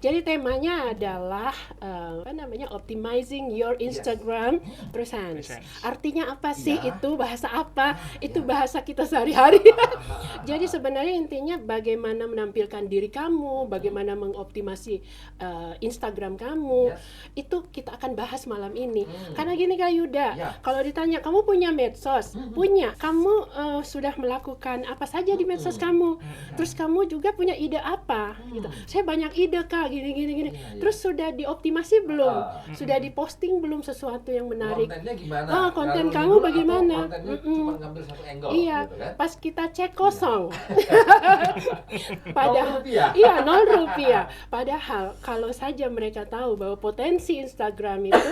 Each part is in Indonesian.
Jadi temanya adalah optimizing your Instagram presence. Artinya apa sih itu? Bahasa apa? Itu bahasa kita sehari-hari. Jadi sebenarnya intinya bagaimana menampilkan diri kamu, bagaimana mengoptimasi Instagram kamu. Itu kita akan bahas malam ini. Karena gini Kak Yuda, kalau ditanya kamu punya medsos? Punya. Kamu sudah melakukan apa saja di medsos kamu? Terus kamu juga punya ide apa? Gitu. Saya banyak ide Kak, gini. Terus sudah dioptimasi belum? Sudah diposting belum sesuatu yang menarik? Kontennya gimana? Konten kamu bagaimana? Kontennya cuma ngambil satu angle Iya, gitu kan? pas kita cek kosong. Padahal Rp0. iya Rp0. Padahal kalau saja mereka tahu bahwa potensi Instagram itu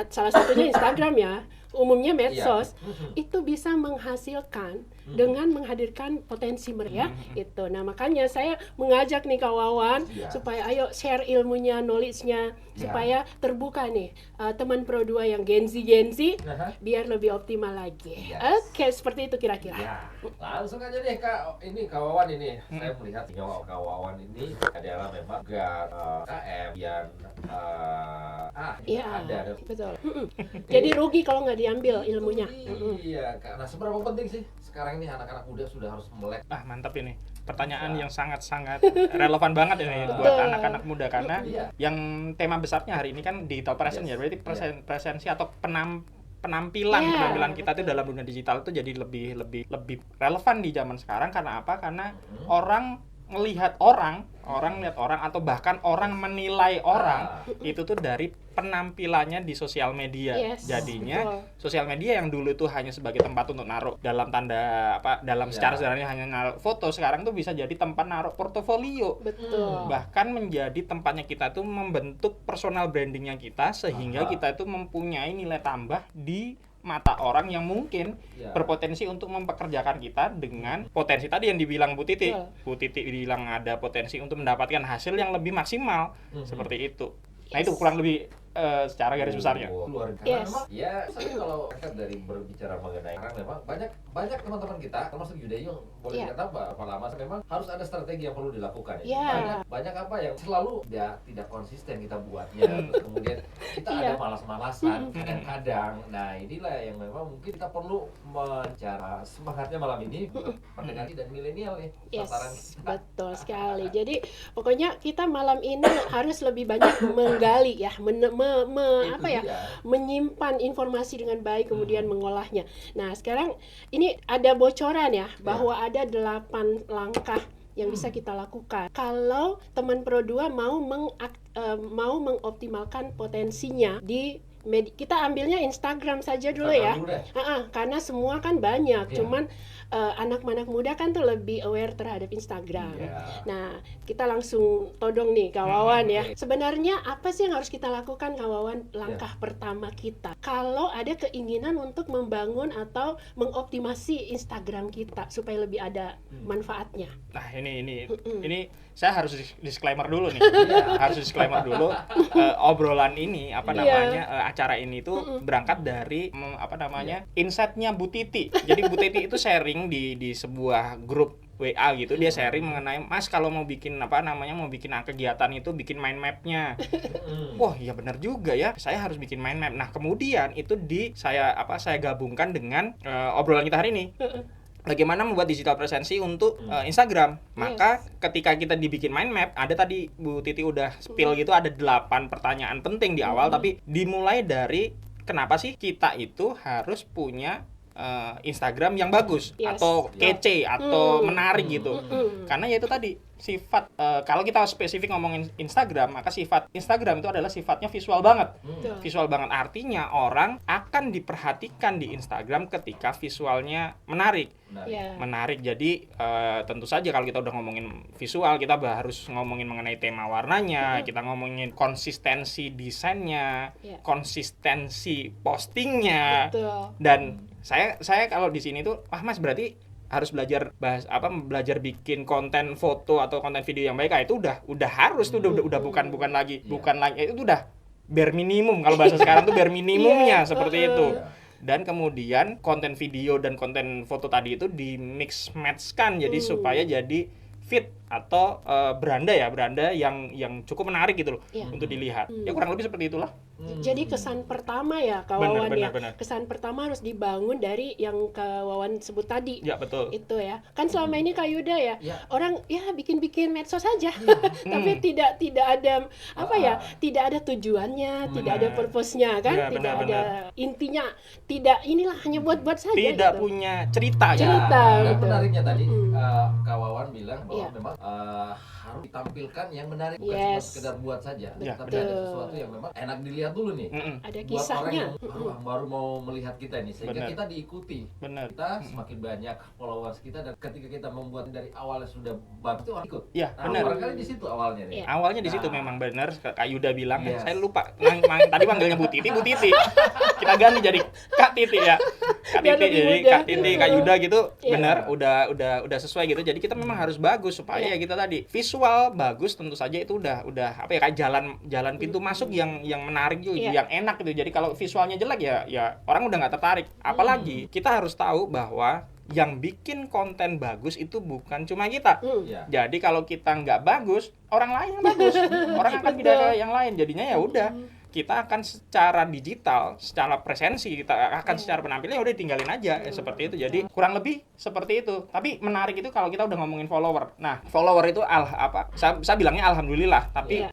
salah satunya Instagram ya, umumnya medsos, itu bisa menghasilkan dengan menghadirkan potensi mereka itu. Nah, makanya saya mengajak nih Kak Wawan supaya ayo share ilmunya, knowledge-nya supaya terbuka nih teman Pro 2 yang Gen Z biar lebih optimal lagi. Oke, seperti itu kira-kira. Langsung aja deh Kak, ini Kak Wawan ini. Saya melihat Kak Wawan ini adalah memang KM yang ada. Betul. Jadi rugi kalau nggak diambil ilmunya. Iya, Kak. Nah, seberapa penting sih sekarang ini anak-anak muda sudah harus melek? Mantap ini. Pertanyaan yang sangat-sangat relevan banget ini buat anak-anak muda karena yang tema besarnya hari ini kan digital presence ya. Berarti presensi atau penampilan kita itu dalam dunia digital itu jadi lebih relevan di zaman sekarang. Karena apa? Karena orang melihat orang atau bahkan orang menilai orang itu tuh dari penampilannya di sosial media. Jadinya sosial media yang dulu itu hanya sebagai tempat untuk naruh dalam secara sederhana hanya naruh foto, sekarang tuh bisa jadi tempat naruh portofolio. Bahkan menjadi tempatnya kita tuh membentuk personal brandingnya kita sehingga kita itu mempunyai nilai tambah di mata orang yang mungkin berpotensi untuk mempekerjakan kita dengan potensi tadi yang dibilang Bu Titi. Bu Titi bilang ada potensi untuk mendapatkan hasil yang lebih maksimal seperti itu. Nah itu kurang lebih secara garis besarnya. Luar biasa. Ya, saya kalau dari berbicara mengenai karena memang banyak teman-teman kita termasuk Yuda yang boleh dikata apa lama memang harus ada strategi yang perlu dilakukan ya. Banyak apa yang selalu tidak konsisten kita buatnya. Terus kemudian kita ada malas-malasan kadang-kadang. Nah, inilah yang memang mungkin kita perlu mencara semangatnya malam ini pendengar dan milenial nih. Betul sekali. Jadi pokoknya kita malam ini harus lebih banyak menggali ya, menyimpan informasi dengan baik kemudian mengolahnya. Nah, sekarang ini ada bocoran ya bahwa ada 8 langkah yang bisa kita lakukan kalau teman Pro 2 mau mengoptimalkan potensinya di kita ambilnya Instagram saja dulu ya. Karena semua kan banyak, cuman anak-anak muda kan tuh lebih aware terhadap Instagram. Nah, kita langsung todong nih Kak Wawan ya. Sebenarnya apa sih yang harus kita lakukan Kak Wawan? Langkah pertama kita kalau ada keinginan untuk membangun atau mengoptimasi Instagram kita supaya lebih ada manfaatnya. Nah, ini saya harus disclaimer dulu nih. Harus disclaimer dulu. Obrolan ini acara ini tuh berangkat dari insight-nya Bu Titi. Jadi Bu Titi itu sharing di sebuah grup WA gitu, dia sharing mengenai Mas kalau mau bikin kegiatan itu bikin mind map-nya. Wah, iya benar juga ya. Saya harus bikin mind map. Nah, kemudian itu saya gabungkan dengan obrolan kita hari ini. Bagaimana membuat digital presensi untuk Instagram. Maka ketika kita dibikin mind map, ada tadi Bu Titi udah spill gitu, ada 8 pertanyaan penting di awal, tapi dimulai dari kenapa sih kita itu harus punya Instagram yang bagus atau kece atau menarik gitu. Karena ya itu tadi sifat kalau kita spesifik ngomongin Instagram, maka sifat Instagram itu adalah sifatnya visual banget. Visual banget artinya orang akan diperhatikan di Instagram ketika visualnya menarik. Menarik. Jadi tentu saja kalau kita udah ngomongin visual, kita harus ngomongin mengenai tema warnanya, kita ngomongin konsistensi desainnya, konsistensi postingnya. Dan saya kalau di sini tuh, Mas berarti harus belajar bikin konten foto atau konten video yang baik. Itu udah harus tuh udah bukan lagi itu udah bare minimum, kalau bahasa sekarang tuh bare minimumnya seperti itu. Dan kemudian konten video dan konten foto tadi itu di mix match kan, jadi supaya jadi fit atau beranda yang cukup menarik gitu loh untuk dilihat. Ya kurang lebih seperti itulah. Jadi kesan pertama ya Kak Wawan ya. Kesan pertama harus dibangun dari yang Kak Wawan sebut tadi. Ya betul. Itu ya. Kan selama ini Kak Yuda ya, orang ya bikin-bikin medsos saja. Tapi tidak ada tidak ada tujuannya, tidak ada purpose-nya kan, tidak ada intinya, tidak inilah hanya buat-buat saja. Tidak gitu. punya cerita. Dan menariknya tadi Kak Wawan bilang bahwa memang harus ditampilkan yang menarik, bukan cuma sekedar buat saja, tapi ada sesuatu yang memang enak dilihat dulu nih. Ada buat kisahnya. Orang yang baru mau melihat kita nih, sehingga kita diikuti. Kita semakin banyak followers kita, dan ketika kita membuat dari awalnya sudah bagus, itu orang ikut. Nah, barangkali di situ awalnya nih. Awalnya di situ memang benar Kak Yuda bilang. Saya lupa tadi manggilnya Bu Titi. Kita ganti jadi Kak Titi ya. Kak Titi jadi Kak Titi, Kak Yuda gitu. Benar, udah sesuai gitu. Jadi kita memang harus bagus supaya ya kita tadi visual bagus, tentu saja itu udah kayak jalan pintu masuk yang menarik juga, yang enak gitu. Jadi kalau visualnya jelek ya orang udah nggak tertarik. Apalagi kita harus tahu bahwa yang bikin konten bagus itu bukan cuma kita. Jadi kalau kita nggak bagus, orang lain yang bagus. Orang akan pindah ke yang lain. Jadinya ya udah, kita akan secara digital, secara presensi, kita akan secara penampilan udah tinggalin aja seperti itu. Jadi kurang lebih seperti itu. Tapi menarik itu kalau kita udah ngomongin follower. Nah, follower itu saya bilangnya alhamdulillah. Tapi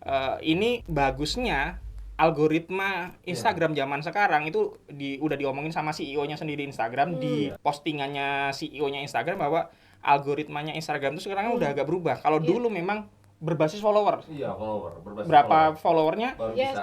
ini bagusnya algoritma Instagram zaman sekarang itu udah diomongin sama CEO-nya sendiri Instagram, di postingannya CEO-nya Instagram, bahwa algoritmanya Instagram itu sekarang udah agak berubah. Kalau dulu memang berbasis follower. Berapa followernya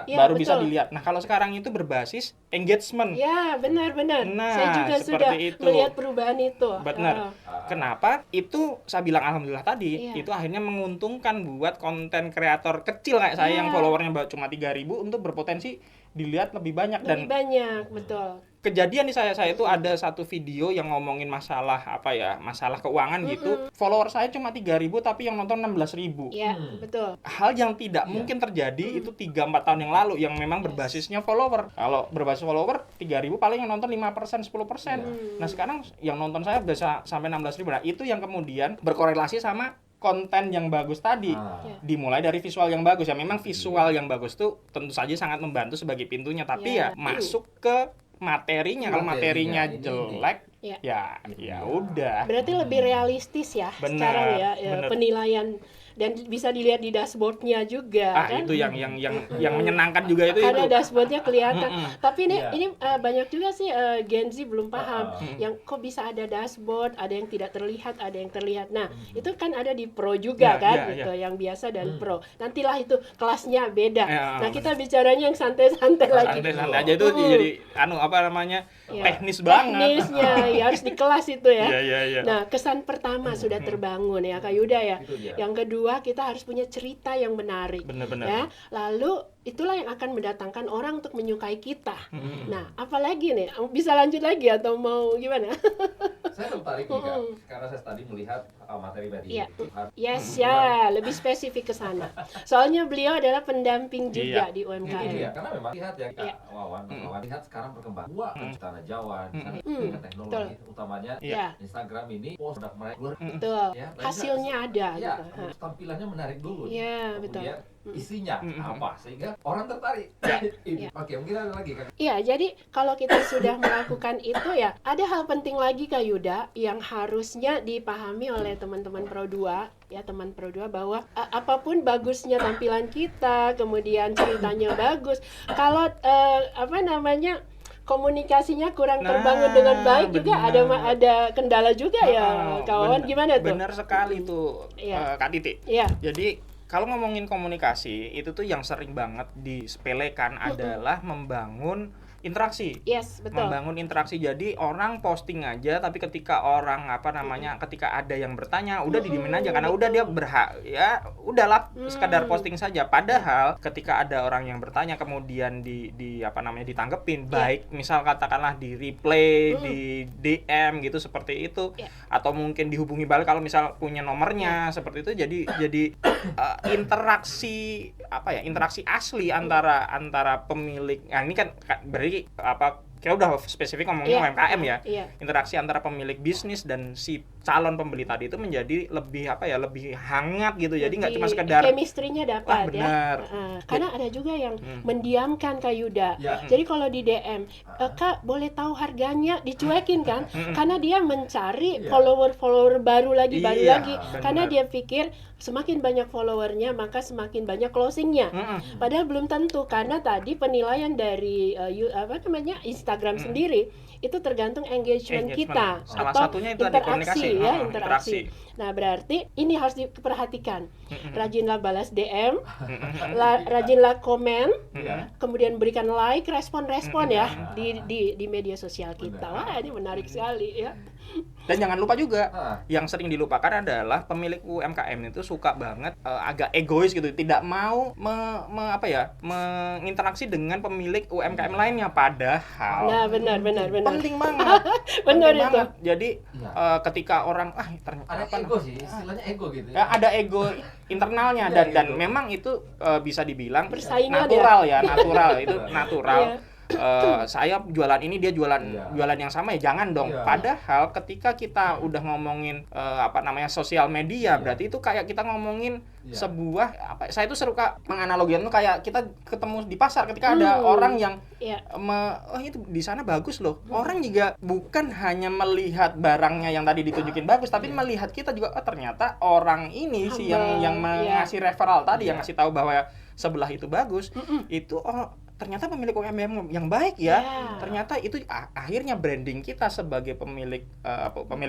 baru bisa dilihat. Nah, kalau sekarang itu berbasis engagement. Ya, benar. Nah, saya juga sudah melihat perubahan itu. Benar. Kenapa? Itu saya bilang alhamdulillah tadi, itu akhirnya menguntungkan buat konten kreator kecil kayak saya yang followernya cuma 3.000 untuk berpotensi dilihat lebih banyak. Betul. Kejadian di saya itu ada satu video yang ngomongin masalah masalah keuangan gitu. Follower saya cuma 3.000 tapi yang nonton 16.000. Iya, betul. Hal yang tidak mungkin terjadi itu 3-4 tahun yang lalu yang memang berbasisnya follower. Kalau berbasis follower 3.000 paling yang nonton 5%, 10%. Nah, sekarang yang nonton saya bisa sampai 16.000. Nah, itu yang kemudian berkorelasi sama konten yang bagus tadi. Dimulai dari visual yang bagus. Ya memang visual yang bagus tuh tentu saja sangat membantu sebagai pintunya, tapi masuk ke materinya. Kalau materinya jelek, ya udah. Berarti lebih realistis ya sekarang ya penilaian, dan bisa dilihat di dashboardnya juga kan? Itu yang menyenangkan juga itu. Karena dashboardnya kelihatan. Tapi ini banyak juga sih Gen Z belum paham yang kok bisa ada dashboard, ada yang tidak terlihat, ada yang terlihat. Nah, itu kan ada di Pro juga gitu, yang biasa dan Pro. Nantilah itu kelasnya beda. Nah, kita bicaranya yang santai-santai lagi. Santai aja itu jadi teknis banget. Teknisnya ya harus di kelas itu ya. Nah, kesan pertama sudah terbangun ya Kak Yuda ya. Yang kedua, kita harus punya cerita yang menarik. Benar. Ya. Lalu itulah yang akan mendatangkan orang untuk menyukai kita. Nah, apalagi nih? Bisa lanjut lagi atau mau gimana? Saya tertarik nih Kak, karena saya tadi melihat materi tadi. Lebih spesifik ke sana. Soalnya beliau adalah pendamping juga di UMKM. Karena memang lihat ya Kak Wawan, lihat sekarang perkembangan tanah Jawa, dengan teknologi utamanya Instagram ini produk mereka. Betul. Hasilnya ada gitu. Tampilannya menarik dulu. Betul. Isinya apa sehingga orang tertarik. Oke, mungkin ada lagi Kak. Jadi kalau kita sudah melakukan itu ya, ada hal penting lagi Kak Yuda yang harusnya dipahami oleh teman-teman Pro 2 ya, teman Pro 2, bahwa apapun bagusnya tampilan kita, kemudian ceritanya bagus, kalau komunikasinya kurang terbangun dengan baik, juga ada kendala juga ya kawan. Gimana tuh? Benar sekali tuh Kak Titi. Jadi kalau ngomongin komunikasi, itu tuh yang sering banget disepelekan adalah membangun interaksi. Betul. Membangun interaksi. Jadi orang posting aja, tapi ketika orang ketika ada yang bertanya, udah didiemin aja karena udah dia berhak, ya udahlah sekadar posting saja. Padahal ketika ada orang yang bertanya kemudian ditanggepin, baik misal katakanlah di replay, di DM gitu seperti itu, atau mungkin dihubungi balik kalau misal punya nomornya seperti itu. Jadi interaksi asli antara pemilik. Nah, ini kan kita udah spesifik ngomongin UMKM ya. Interaksi antara pemilik bisnis dan si calon pembeli tadi itu menjadi lebih lebih hangat gitu. Jadi nggak cuma sekedar chemistry-nya dapat benar. Karena ada juga yang mendiamkan Kak Yuda. Jadi kalau di DM, Kak boleh tahu harganya, dicuekin kan? Karena dia mencari follower baru lagi. Benar. Karena dia pikir semakin banyak followernya maka semakin banyak closingnya. Padahal belum tentu, karena tadi penilaian dari Instagram sendiri itu tergantung engagement kita. Salah atau satunya itu interaksi. Nah, berarti ini harus diperhatikan. Rajinlah balas DM, rajinlah komen, kemudian berikan like, respon ya di media sosial kita. Wah, ini menarik sekali ya. Dan jangan lupa juga, yang sering dilupakan adalah pemilik UMKM itu suka banget agak egois gitu, tidak mau menginteraksi dengan pemilik UMKM lainnya, padahal nah benar penting banget. Benar itu. Banget. Jadi ketika orang ada ego sih, istilahnya ego gitu. Ya, ada ego internalnya dan memang itu bisa dibilang persaingan natural itu natural. Saya jualan ini, dia jualan yang sama, ya jangan dong. Padahal ketika kita udah ngomongin sosial media, berarti itu kayak kita ngomongin sebuah saya itu suka menganalogikan itu kayak kita ketemu di pasar ketika ada orang yang itu di sana bagus loh. Orang juga bukan hanya melihat barangnya yang tadi ditunjukin bagus, tapi melihat kita juga, ternyata orang ini sih yang ngasih referral tadi, yang ngasih tahu bahwa sebelah itu bagus, itu ternyata pemilik UMKM yang baik ya. Ternyata itu akhirnya branding kita sebagai pemilik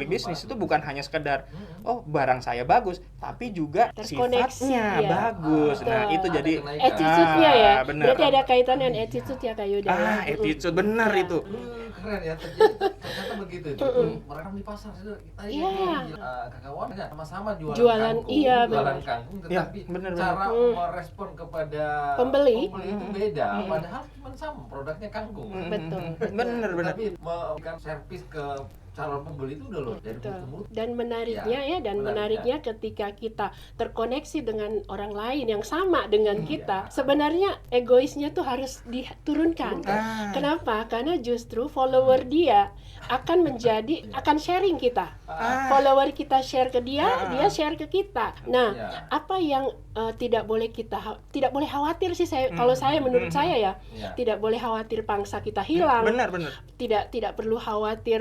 bisnis itu bukan hanya sekedar barang saya bagus, tapi juga sifatnya bagus. Nah, itu jadi attitude-nya ya. Bener. Berarti ada kaitan dengan attitude ya Kak Yuda. Attitude benar itu. Keren ya, ternyata begitu itu. Mereka di pasar kawan sama-sama jualan kangkung, tetapi cara merespon kepada pembeli itu beda. Padahal cuma sama produknya kangkung. Betul. Benar. Tapi memberikan servis ke calon pembeli itu udah loh dari mulut. Dan menariknya ketika kita terkoneksi dengan orang lain yang sama dengan kita, sebenarnya egoisnya tuh harus diturunkan. Kenapa? Karena justru follower dia akan sharing kita. Follower kita share ke dia, dia share ke kita. Nah, apa yang tidak boleh khawatir sih kalau menurut saya ya, tidak boleh khawatir pangsa kita hilang. Benar. Tidak perlu khawatir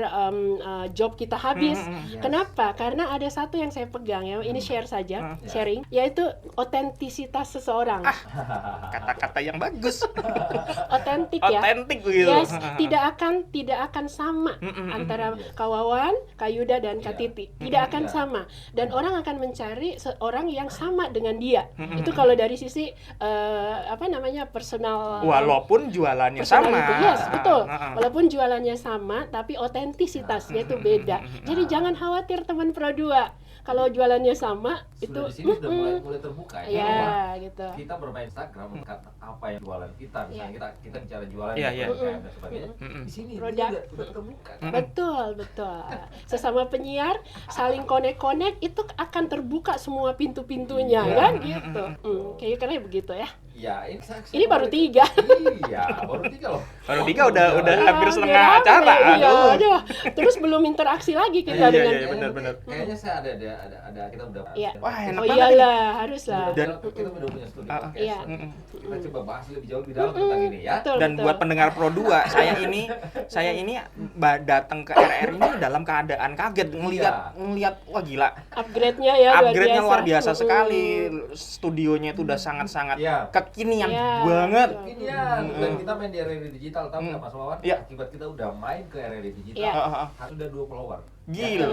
job kita habis. Kenapa? Karena ada satu yang saya pegang ya, ini sharing, yaitu otentisitas seseorang. Kata-kata yang bagus. Otentik ya. Otentik begitu. Yes, tidak akan sama antara Kak Wawan, Kak Yuda dan Kak Titi. Tidak akan sama. Dan orang akan mencari seorang yang sama dengan dia. Itu kalau dari sisi personal. Walaupun jualannya sama. Yes, betul. Walaupun jualannya sama, tapi otentisitasnya itu beda. Jadi jangan khawatir teman Pro 2. Kalau jualannya sama, itu di sini sudah mulai terbuka ya. Gitu. Kita bermain Instagram apa yang jualan kita, misalnya kita bicara jualan dan sebagainya. Di sini produk sudah terbuka. Betul. Sesama penyiar saling connect itu akan terbuka semua pintu-pintunya kan gitu. Kayaknya begitu ya. Ya, ini baru 3. Iya, baru 3 loh. Baru 3 udah hampir setengah acara. Iya. Terus belum interaksi lagi kita dengan. Iya, benar. Kayaknya saya ada kita udah. Wah, enak banget. Iyalah, haruslah. Dan kita udah punya studio. Iya. Kita coba bahas lebih jauh di dalam tentang ini ya. Dan buat pendengar Pro 2, saya ini datang ke RR ini dalam keadaan kaget ngelihat wah gila. Upgrade-nya luar biasa sekali. Studionya itu udah sangat-sangat kekinian banget. Dan kita main di RRI Digital, tahu nggak Mas Wawan? Akibat kita udah main ke RRI Digital, sudah 2 follower. Gila.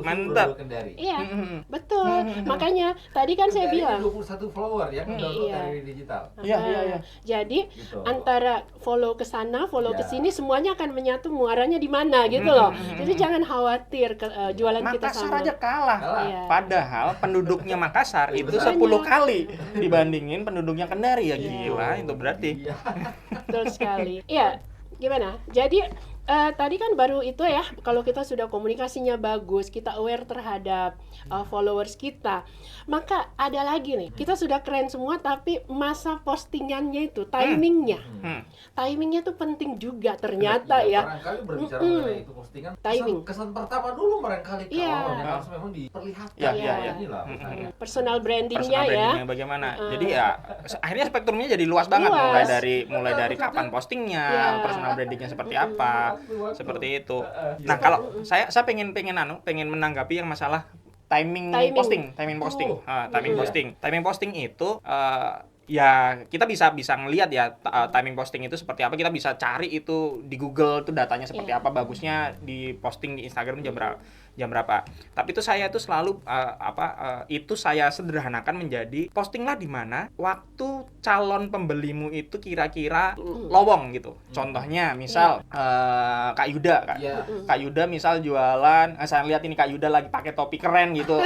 Mantap. Iya, betul. Makanya tadi kan saya bilang 21 follower yang download RRI Digital. Iya. Jadi antara follow ke sana, follow ke sini, semuanya akan menyatu, muaranya di mana gitu loh. Jadi jangan khawatir jualan kita sama. Makassar aja kalah. Padahal penduduknya Makassar itu 10 kali dibandingin penduduknya Kendari ya. Gila, itu berarti. Betul sekali. Iya, gimana? Jadi Tadi kan baru itu ya, kalau kita sudah komunikasinya bagus, kita aware terhadap followers kita, maka ada lagi nih, kita sudah keren semua tapi masa postingannya itu, timingnya tuh penting juga ternyata ya. Barangkali berbicara mengenai itu postingan, kesan pertama dulu barangkali kalau harus memang diperlihatkan. Inilah personal brandingnya ya. Bagaimana? Jadi ya akhirnya spektrumnya jadi luas banget, mulai dari kapan postingnya, personal brandingnya seperti apa. Seperti itu. Nah, kalau saya pengen menanggapi yang masalah timing posting. Timing posting itu ya kita bisa ngelihat ya timing posting itu seperti apa. Kita bisa cari itu di Google tuh datanya seperti apa, bagusnya di posting di Instagram jam berapa. Tapi itu saya tuh selalu itu saya sederhanakan menjadi postinglah di mana waktu calon pembelimu itu kira-kira lowong gitu. Contohnya misal Kak Yuda, Kak Yuda misal jualan, saya lihat ini Kak Yuda lagi pakai topi keren gitu.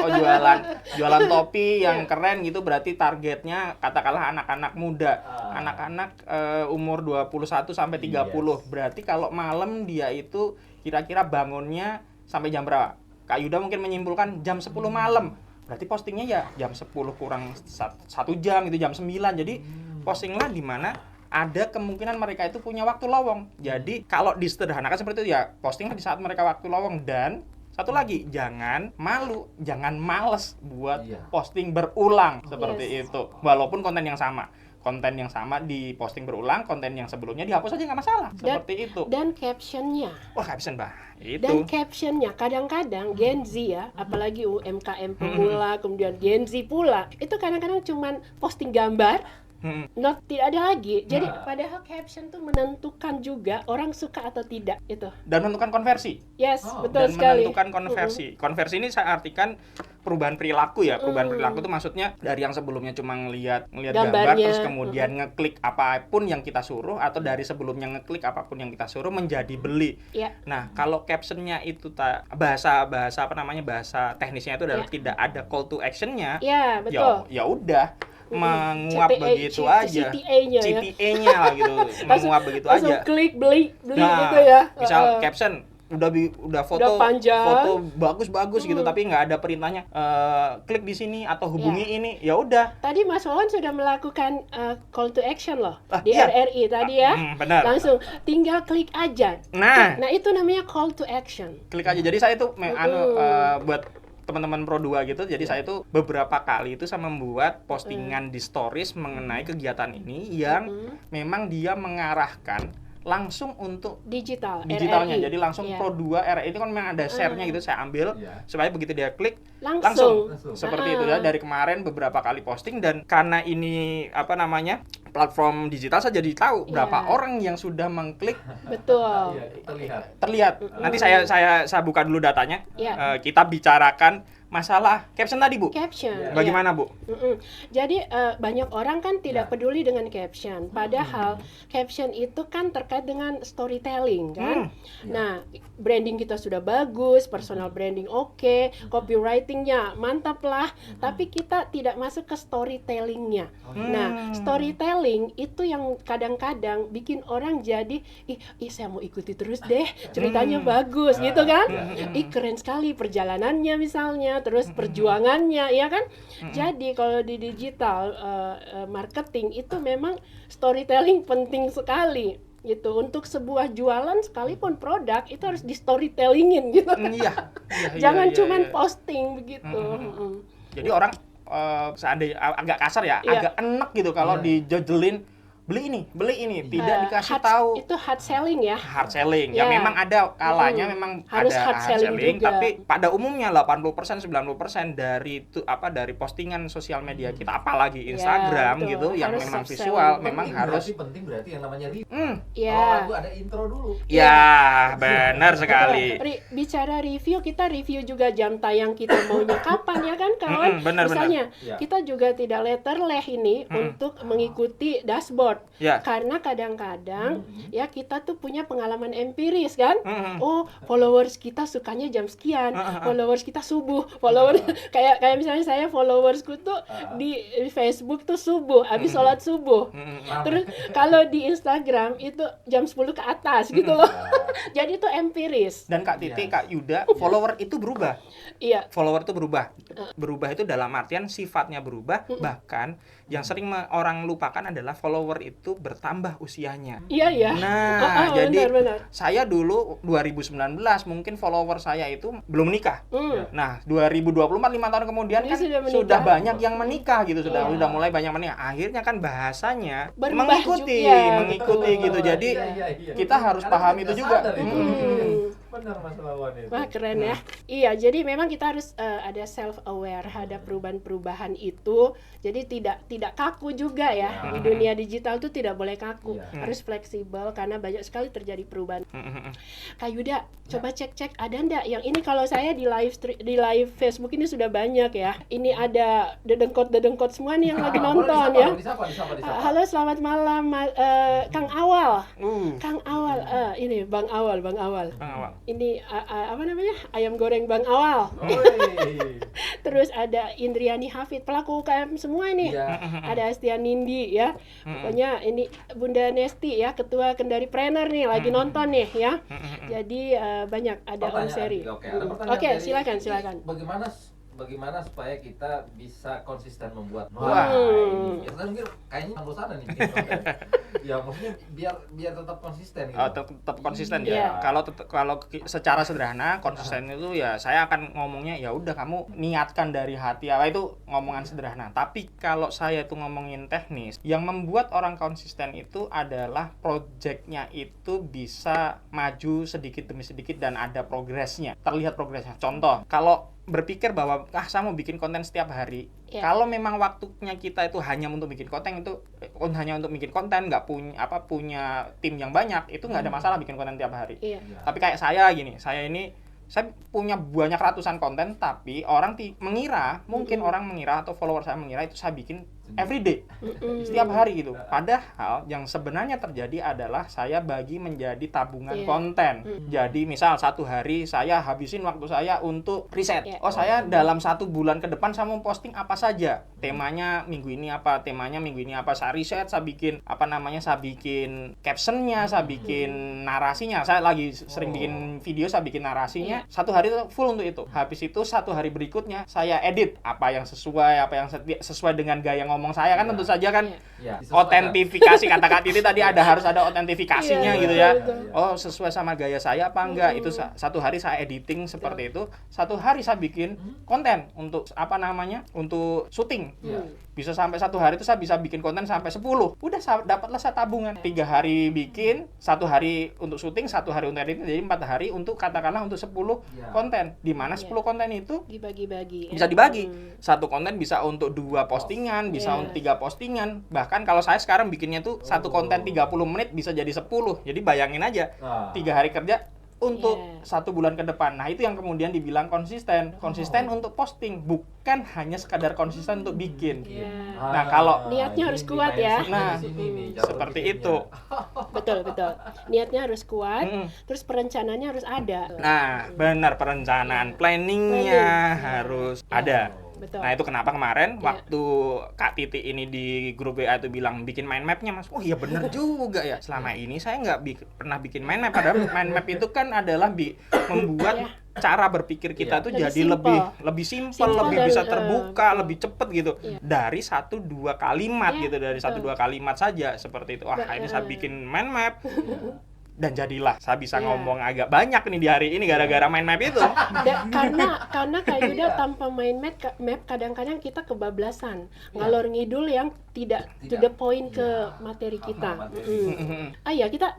Jualan topi yang keren gitu, berarti targetnya katakanlah anak-anak muda. Anak-anak umur 21 sampai 30. Berarti kalau malam dia itu kira-kira bangunnya sampai jam berapa? Kak Yuda mungkin menyimpulkan jam 10 malam. Berarti postingnya ya jam 10 kurang 1 jam gitu, jam 9. Jadi postinglah di mana ada kemungkinan mereka itu punya waktu lowong. Jadi kalau disederhanakan seperti itu ya, postinglah di saat mereka waktu lowong. Dan satu lagi, jangan malu, jangan males buat posting berulang seperti itu. Walaupun konten yang sama diposting berulang, konten yang sebelumnya dihapus aja nggak masalah. Seperti itu. Dan captionnya. Wah, caption itu. Dan captionnya kadang-kadang Gen Z ya, apalagi UMKM pemula, kemudian Gen Z pula, itu kadang-kadang cuman posting gambar. Tidak ada lagi. Jadi padahal caption tuh menentukan juga orang suka atau tidak itu. Dan menentukan konversi. Yes, betul sekali. Dan menentukan konversi. Konversi ini saya artikan perubahan perilaku ya. Perubahan perilaku itu maksudnya dari yang sebelumnya cuma ngelihat gambar terus kemudian ngeklik apapun yang kita suruh, atau dari sebelumnya ngeklik apapun yang kita suruh menjadi beli. Nah, kalau captionnya itu bahasa teknisnya itu adalah tidak ada call to action-nya. Betul. Ya udah. Menguap begitu aja, CTA-nya lah gitu, menguap begitu aja. Langsung klik beli gitu ya. Misal caption udah foto bagus gitu, tapi nggak ada perintahnya klik di sini atau hubungi ini, ya udah. Tadi Mas Wawan sudah melakukan call to action loh di RRI tadi ya. Benar. Langsung tinggal klik aja. Nah itu namanya call to action. Klik aja. Jadi saya itu buat teman-teman Pro 2 gitu, jadi saya itu beberapa kali itu saya membuat postingan di stories mengenai kegiatan ini yang memang dia mengarahkan langsung untuk digitalnya. RRI. Jadi langsung Pro 2 RRI itu kan memang ada share-nya gitu, saya ambil supaya begitu dia klik langsung. Seperti itu ya, dari kemarin beberapa kali posting, dan karena ini platform digital, saya jadi tahu berapa orang yang sudah mengklik. Betul. Terlihat. Nanti saya buka dulu datanya. Kita bicarakan masalah caption tadi, Bu. Bagaimana, Bu? Jadi banyak orang kan tidak peduli dengan caption. Padahal caption itu kan terkait dengan storytelling kan. Nah, branding kita sudah bagus, personal branding oke, copywritingnya mantap lah. Tapi kita tidak masuk ke storytellingnya. Nah, storytelling itu yang kadang-kadang bikin orang jadi, saya mau ikuti terus deh, ceritanya bagus gitu kan. Keren sekali perjalanannya misalnya, terus perjuangannya, ya kan? Jadi kalau di digital marketing itu memang storytelling penting sekali gitu. Untuk sebuah jualan sekalipun produk itu harus di storytellingin gitu. Jangan cuman posting begitu. Jadi orang seandainya agak kasar ya, agak enak gitu kalau dijojelin beli ini, tidak dikasih tahu. Itu hard selling ya. Hard selling. Ya memang ada kalanya memang harus ada hard selling juga. Tapi pada umumnya 80% 90% dari dari postingan sosial media kita, apalagi Instagram gitu, yang memang visual, memang harus penting berarti yang namanya review. Kalau lagu ada intro dulu. Benar sekali. Bicara review, kita review juga jam tayang kita maunya kapan ya kan kawan? Misalnya kita juga tidak letterleh ini untuk mengikuti dashboard. quote. Karena kadang-kadang ya kita tuh punya pengalaman empiris kan. Oh, followers kita sukanya jam sekian, followers kita subuh, followers kayak misalnya saya followersku tuh di Facebook tuh subuh, habis sholat subuh. Terus kalau di Instagram itu jam 10 ke atas gitu loh. Jadi itu empiris. Dan Kak Titi, Kak Yuda, follower itu berubah. Iya. Follower itu berubah. Berubah itu dalam artian sifatnya berubah, bahkan yang sering orang lupakan adalah follower itu bertambah usianya. Iya. Nah, jadi benar. saya dulu 2019 mungkin follower saya itu belum menikah. Nah, 2024 5 tahun kemudian kan sudah banyak yang menikah gitu, sudah mulai banyak menikah. Akhirnya kan bahasanya mengikuti gitu. Jadi kita harus paham itu juga. Benar Mas Wawan itu. Wah, keren ya. Iya, jadi memang kita harus ada self aware terhadap perubahan-perubahan itu. Jadi tidak kaku juga ya. Di dunia digital tuh tidak boleh kaku. Harus fleksibel karena banyak sekali terjadi perubahan. Kak Yuda, coba cek ada ndak yang ini, kalau saya di live Facebook ini sudah banyak ya. Ini ada dedengkot semua nih yang lagi nonton ya. Disapa. Halo, selamat malam Kang Awal. Kang Awal, ini Bang Awal. Ini apa namanya? Ayam goreng Bang Awal. Terus ada Indriani Hafid, pelaku UKM semua nih. Ada Astian Nindi ya. Pokoknya ini Bunda Nesti ya, ketua Kendaripreneur nih lagi nonton nih ya. Jadi banyak ada Om Seri. Oke, silakan. Bagaimana supaya kita bisa konsisten membuat ini kita mungkin kayaknya sambil sana nih ya, maksudnya biar tetap konsisten gitu. Tetap konsisten ya. Kalau secara sederhana konsisten itu ya saya akan ngomongnya ya udah kamu niatkan dari hati, apa itu ngomongan sederhana. Tapi kalau saya itu ngomongin teknis, yang membuat orang konsisten itu adalah projectnya itu bisa maju sedikit demi sedikit dan ada progresnya, terlihat progresnya. Contoh, kalau berpikir bahwa saya mau bikin konten setiap hari. Kalau memang waktunya kita itu hanya untuk bikin konten, nggak punya tim yang banyak, itu nggak ada masalah bikin konten tiap hari. Tapi kayak saya punya banyak ratusan konten, tapi orang mungkin orang mengira atau follower saya mengira itu saya bikin everyday, setiap hari gitu. Padahal yang sebenarnya terjadi adalah saya bagi menjadi tabungan konten. Jadi misal satu hari saya habisin waktu saya untuk riset. Saya dalam 1 bulan ke depan saya mau posting apa saja. Temanya minggu ini apa, saya riset, saya bikin saya bikin captionnya, saya bikin narasinya. Saya lagi sering bikin video, saya bikin narasinya. 1 hari itu full untuk itu. Habis itu 1 hari berikutnya saya edit apa yang sesuai dengan gaya ngomong saya kan. Tentu saja kan otentifikasi, kata Kak Titi tadi harus ada otentifikasinya gitu ya. Sesuai sama gaya saya apa enggak. Itu 1 hari saya editing seperti itu. 1 hari saya bikin konten untuk untuk syuting. Bisa sampai 1 hari itu saya bisa bikin konten sampai 10. Udah dapatlah saya tabungan. 3 hari bikin, 1 hari untuk syuting, 1 hari untuk editing, jadi 4 hari untuk katakanlah untuk 10 konten. Di mana 10 konten itu dibagi-bagi. Bisa dibagi. 1 konten bisa untuk 2 postingan, bisa untuk 3 postingan. Bahkan kalau saya sekarang bikinnya tuh 1 konten 30 menit bisa jadi 10. Jadi bayangin aja 3 hari kerja untuk 1 bulan ke depan. Nah, itu yang kemudian dibilang konsisten untuk posting, bukan hanya sekadar konsisten untuk bikin. Nah, kalau niatnya harus kuat ya. Nah, seperti itu. Betul. Niatnya harus kuat, terus perencanaannya harus ada. Nah, benar, perencanaan, planningnya harus ada. Betul. Nah, itu kenapa kemarin waktu Kak Titi ini di grup WA itu bilang bikin mind map-nya, Mas. Oh iya bener juga ya. Selama ini saya nggak pernah bikin mind map. Padahal mind map itu kan adalah membuat cara berpikir kita tuh jadi lebih simpel, lebih bisa terbuka, lebih cepet gitu. Dari 1-2 kalimat gitu, dari 1-2 kalimat saja seperti itu. Ini saya bikin mind map. Dan jadilah saya bisa ngomong agak banyak nih di hari ini gara-gara mind map itu. Karena kayak Yuda tanpa mind map kadang-kadang kita kebablasan, ngalor ngidul yang tidak to the point ke materi kita.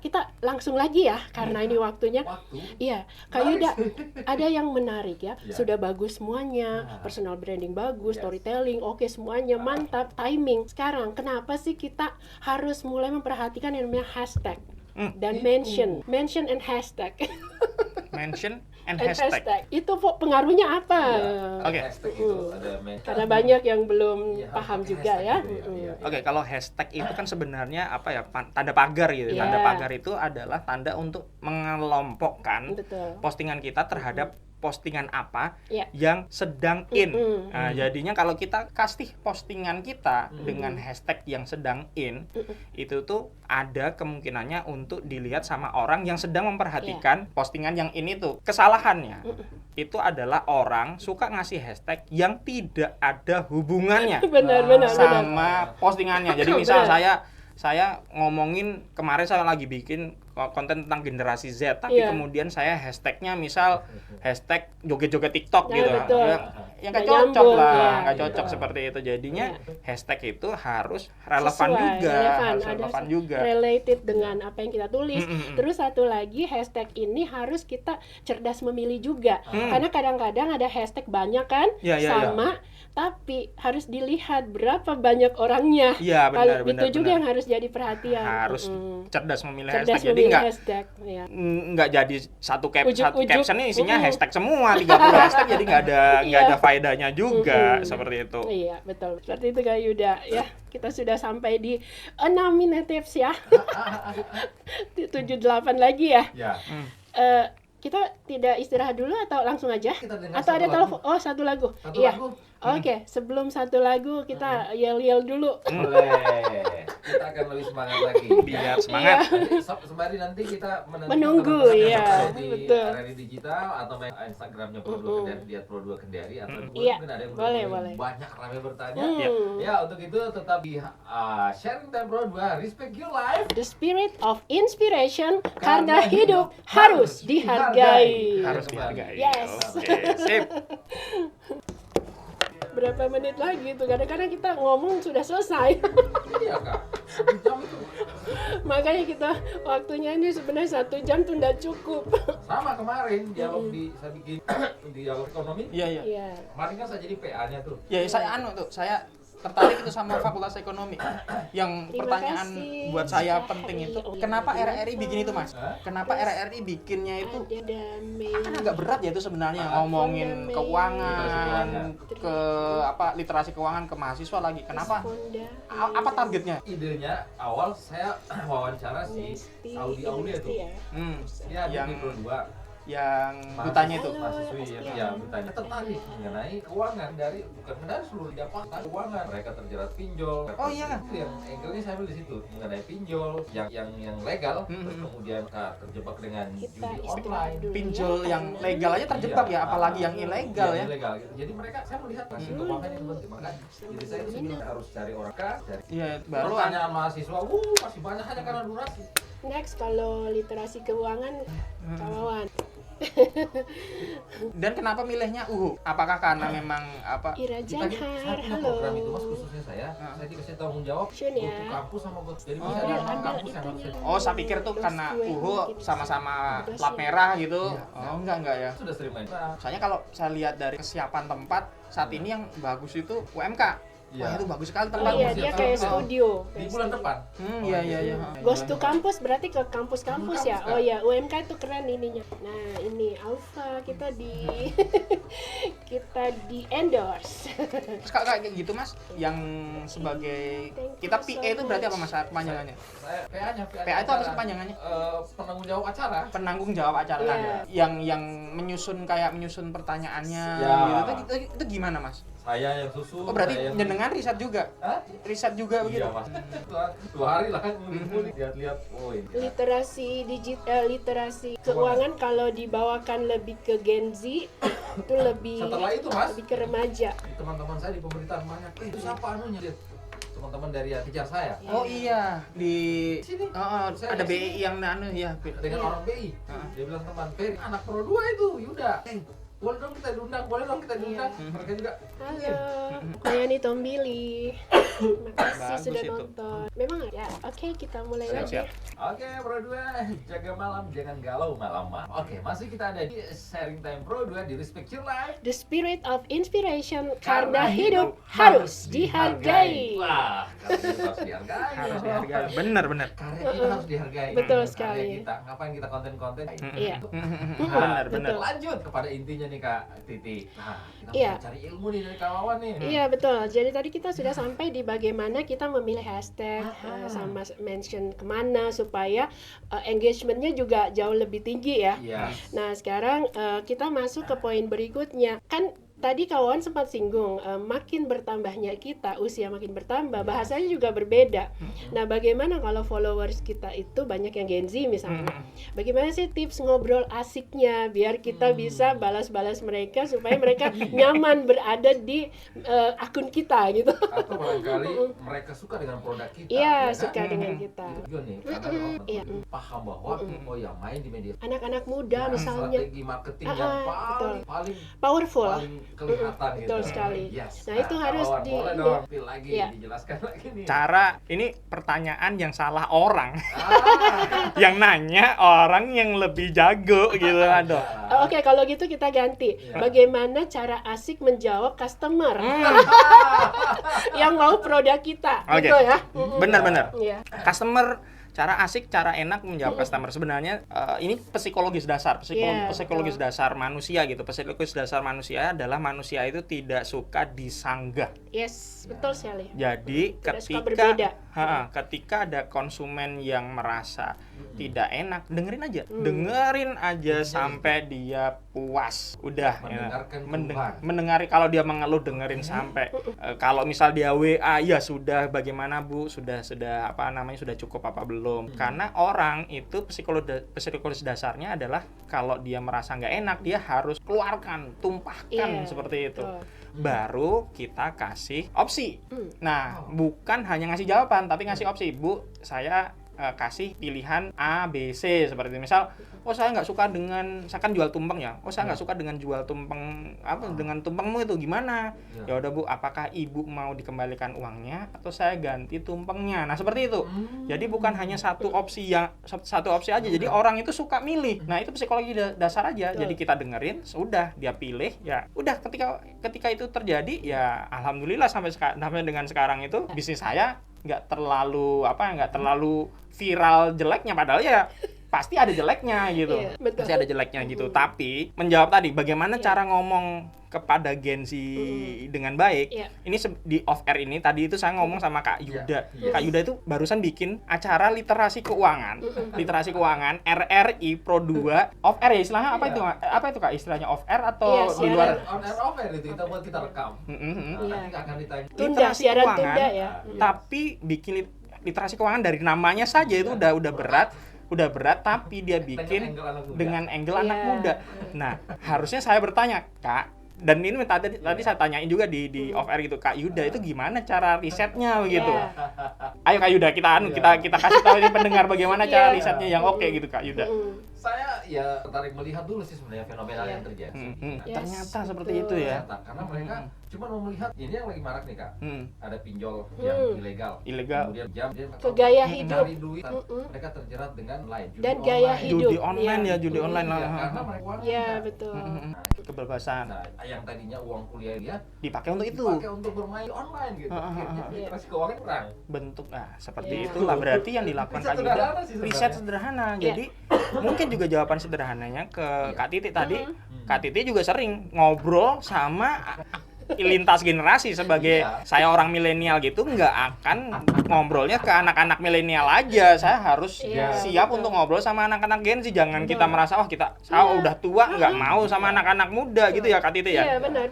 Kita langsung lagi ya karena ini waktunya. Iya, Kak Yuda ada yang menarik ya. Sudah bagus semuanya, personal branding bagus, storytelling oke, semuanya mantap, timing. Sekarang kenapa sih kita harus mulai memperhatikan yang namanya hashtag? Dan mention and hashtag. mention and hashtag. Itu pengaruhnya apa? Oke. Karena banyak yang belum paham juga ya. Oke, kalau hashtag itu kan sebenarnya apa ya, tanda pagar gitu. Tanda pagar itu adalah tanda untuk mengelompokkan postingan kita terhadap postingan apa yang sedang in. Nah, jadinya kalau kita kasih postingan kita dengan hashtag yang sedang in, itu tuh ada kemungkinannya untuk dilihat sama orang yang sedang memperhatikan postingan yang ini tuh. Kesalahannya itu adalah orang suka ngasih hashtag yang tidak ada hubungannya sama postingannya. Jadi misal saya ngomongin kemarin saya lagi bikin konten tentang generasi Z, tapi kemudian saya hashtagnya misal hashtag joget-joget TikTok gitu, yang nggak cocok lah, nggak cocok seperti itu. Jadinya hashtag itu harus relevan juga, related dengan apa yang kita tulis. Terus satu lagi, hashtag ini harus kita cerdas memilih juga, karena kadang-kadang ada hashtag banyak kan, tapi harus dilihat berapa banyak orangnya. Benar. Itu juga yang harus jadi perhatian. Harus cerdas memilih hashtag. Jadi nggak jadi satu caption ini isinya hashtag semua 30 hashtag, jadi nggak ada faedahnya juga seperti itu. Iya, betul. Seperti itu Kak Yuda ya. Kita sudah sampai di 6 minutes ya. 78 lagi ya. Kita tidak istirahat dulu atau langsung aja? Atau ada telepon? Oh, satu lagu. Oke, sebelum satu lagu kita yel-yel dulu. Boleh. Kita akan lebih semangat lagi. Biar semangat. Sembari nanti kita menunggu di RRI Digital atau main Instagramnya Pro2 Kendari, lihat Pro2 Kendari atau mungkin ada yang boleh. banyak ramai bertanya. Ya, untuk itu tetap di Sharing Time Pro2, Respect Your Life, The Spirit of Inspiration, karena hidup harus dihargai. Yes. Oke, sip. Berapa menit lagi tuh, kadang-kadang kita ngomong sudah selesai. Iya Kak, 1 jam itu. Makanya kita waktunya ini sebenarnya 1 jam tuh nggak cukup. Sama kemarin dialog saya bikin dialog ekonomi. Iya. Kemarin kan saya jadi PA-nya tuh. Ya, saya tertarik itu sama Fakultas Ekonomi. Yang pertanyaan buat saya penting itu, kenapa RRI bikin itu, Mas? Kenapa RRI bikinnya itu? Kan agak berat ya itu sebenarnya, ngomongin keuangan, literasi keuangan ke mahasiswa lagi. Kenapa? Apa targetnya? Idenya awal saya wawancara si Saudi Aulia tuh. Yang berdua. Yang dutanya itu mahasiswi yang dutanya tertarik mengenai keuangan bukan dari seluruh Jepang, keuangan mereka terjerat pinjol. Itu yang angle-nya saya ambil di situ, mengenai pinjol yang legal, terus kemudian terjebak dengan judi online. Pinjol yang legal aja terjebak ya, apalagi yang ilegal ya. Ilegal gitu. Jadi mereka, saya melihat masih keuangan itu penting, makanya jadi saya itu sendiri harus cari orang baru pertanyaan mahasiswa, masih banyak hanya karena durasi. Next, kalau literasi keuangan, kawan. Dan kenapa milihnya UHU? Apakah karena memang Ira Janhar, saya punya program itu Mas, khususnya saya dikasih tanggung jawab untuk kampus sama buat jadi bisa ada kampus yang harus saya pikir tuh karena UHU sama-sama plat merah gitu. Enggak ya. Sudah sering main. Soalnya kalau saya lihat dari kesiapan tempat saat ini yang bagus itu UMK. Wah, itu bagus sekali tempatnya. Dia kayak studio. Di bulan depan. Iya. Goes to campus berarti ke kampus-kampus ya. Oh ya, UMK itu keren ininya. Nah, ini Alfa kita di endorse. Terus kayak gitu Mas, yang sebagai kita PA itu berarti apa Mas kepanjangannya? PA itu apa sih kepanjangannya? Penanggung jawab acara. Penanggung jawab acara. Yang menyusun pertanyaannya gitu. Itu gimana Mas? Saya yang susun. Oh, berarti jenengan riset juga? Riset juga begitu? Iya, Mas. 2 hari lah ngulik lihat-lihat. Ini. Literasi digital, literasi keuangan kalau dibawakan lebih ke Gen Z itu lebih. Setelah itu, Mas, lebih ke remaja. Teman-teman saya di pemerintahan banyak. Itu siapa anunya? Teman-teman dari yang kejar saya. Oh iya, di sini. Ada BI yang ya dengan orang BI. Dia bilang, teman Ferry, anak Pro2 itu, Yuda. Boleh dong kita diundang. Mereka juga. Halo, Nayani Tombili. Makasih sudah nonton. Memang ya, oke, kita mulai lagi. Oke, Pro2, jaga malam, jangan galau malam-malam. Oke, masih kita ada di Sharing Time Pro2 di Respect Your Life, The Spirit of Inspiration, karena hidup harus dihargai. Wah, Karya kita harus dihargai. Harus dihargai. Benar. Karya kita harus dihargai. Betul Karya sekali. kita, ngapain kita konten-konten? Iya. Benar. Lanjut kepada intinya nih Kak Titi. Nah, kita Iya. mau cari ilmu nih dari Kak Wawan nih. Iya betul. Jadi tadi kita sudah sampai di bagaimana kita memilih hashtag sama mention kemana supaya engagementnya juga jauh lebih tinggi ya. Iya. Nah sekarang kita masuk ke poin berikutnya. Kan tadi kawan sempat singgung, makin bertambahnya kita, usia makin bertambah, bahasanya juga berbeda. Nah, bagaimana kalau followers kita itu banyak yang Gen Z misalnya? Bagaimana sih tips ngobrol asiknya biar kita bisa balas-balas mereka supaya mereka nyaman berada di akun kita gitu? Atau barangkali mereka suka dengan produk kita. Iya, ya suka kan? dengan kita. Itu juga nih, karena memang betul paham bahwa oh ya main di media Anak-anak muda misalnya, strategi marketing yang paling powerful. Kelihatan gitu. Betul sekali. Yes. Nah, itu harus boleh dong, lagi dijelaskan lagi nih. Cara ini pertanyaan yang salah orang. Yang nanya orang yang lebih jago gitu aduh. Oke, kalau gitu kita ganti. Bagaimana cara asik menjawab customer yang mau produk kita, Oke. gitu ya? Benar. Iya. Customer cara asik, cara enak menjawab customer sebenarnya ini psikologis dasar, psikologis dasar manusia gitu. Psikologis dasar manusia adalah manusia itu tidak suka disanggah. Yes, betul sekali. Jadi Tidak suka berbeda. ketika ada konsumen yang merasa tidak enak, dengerin aja sampai dia puas. Udah mendengar kalau dia mengeluh dengerin sampai kalau misal dia WA ya sudah bagaimana Bu, sudah sudah cukup apa belum? Karena orang itu psikologis dasarnya adalah kalau dia merasa nggak enak dia harus keluarkan, tumpahkan seperti itu. Baru kita kasih opsi. Nah, bukan hanya ngasih jawaban tapi ngasih opsi. Bu, saya kasih pilihan A, B, C seperti misal, saya nggak suka dengan, saya kan jual tumpeng ya, saya nggak suka dengan jual tumpeng dengan tumpengmu itu gimana? Ya udah Bu, apakah Ibu mau dikembalikan uangnya atau saya ganti tumpengnya? Nah seperti itu. Jadi bukan hanya satu opsi aja. Jadi orang itu suka milih. Nah itu psikologi dasar aja. Jadi kita dengerin, sudah dia pilih, ya udah ketika itu terjadi ya alhamdulillah sampai dengan sekarang itu bisnis saya nggak terlalu viral jeleknya, padahal ya pasti ada jeleknya gitu. Pasti ada jeleknya gitu. Tapi menjawab tadi bagaimana cara ngomong kepada Gen Z dengan baik. Ini di off air ini tadi itu saya ngomong sama Kak Yuda. Kak Yuda itu barusan bikin acara literasi keuangan. Literasi keuangan RRI Pro 2 off air ya istilahnya apa itu Kak? Istilahnya off air atau di luar on air off air itu kita rekam. Nanti akan ditanya. Literasi keuangan ya. Tapi bikin literasi keuangan dari namanya saja itu udah berat tapi dia bikin dengan angle anak muda. Nah, harusnya saya bertanya, Kak, dan ini tadi saya tanyain juga di off air gitu, Kak Yuda itu gimana cara risetnya begitu. Ayo Kak Yuda kita kasih tahu ini pendengar bagaimana cara risetnya yang oke gitu Kak Yuda. Saya ya tertarik melihat dulu sih sebenarnya fenomena yang terjadi. Ternyata seperti itu ya. Karena mereka cuma mau melihat ini yang lagi marak nih Kak. Ada pinjol yang ilegal. Kemudian ke gaya hidup. Duit, mereka terjerat dengan lain. Dan gaya hidup. Judi online lah. Karena mereka betul. Kebebasan. Nah, yang tadinya uang kuliah dia dipakai untuk itu. Dipakai untuk bermain online gitu. Literasi keuangan kurang. Bentuk seperti itulah berarti yang dilakukan Kak Yuda. Riset sederhana. Jadi mungkin juga jawaban sederhananya ke Kak Titi tadi. Kak Titi juga sering ngobrol sama lintas generasi sebagai saya orang milenial gitu nggak akan ngobrolnya ke anak-anak milenial aja. Saya harus siap untuk ngobrol sama anak-anak Gen Z. Jangan kita merasa saya udah tua nggak mau sama anak-anak muda gitu ya Kak Titi ya. Iya benar.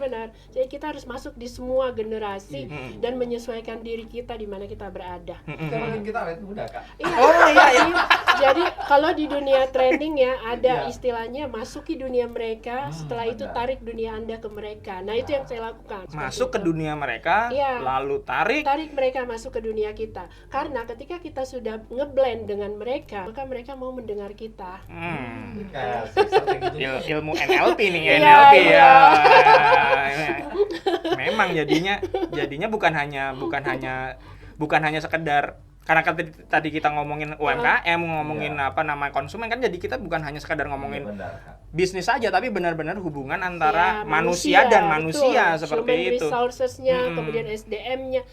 Jadi kita harus masuk di semua generasi dan menyesuaikan diri kita di mana kita berada. Kita awet muda Kak. Iya. Jadi kalau di dunia trending ya ada istilahnya masuki dunia mereka, setelah itu tarik dunia Anda ke mereka. Nah itu yang saya lakukan. Masuk ke dunia mereka, lalu tarik mereka masuk ke dunia kita. Karena ketika kita sudah ngeblend dengan mereka, maka mereka mau mendengar kita. Ilmu NLP nih, NLP ya. Memang jadinya bukan hanya sekedar karena kan tadi kita ngomongin UMKM, ngomongin apa namanya konsumen kan, jadi kita bukan hanya sekadar ngomongin bisnis saja, tapi benar-benar hubungan antara manusia dan manusia, seperti itu. Resources-nya, kemudian SDM-nya,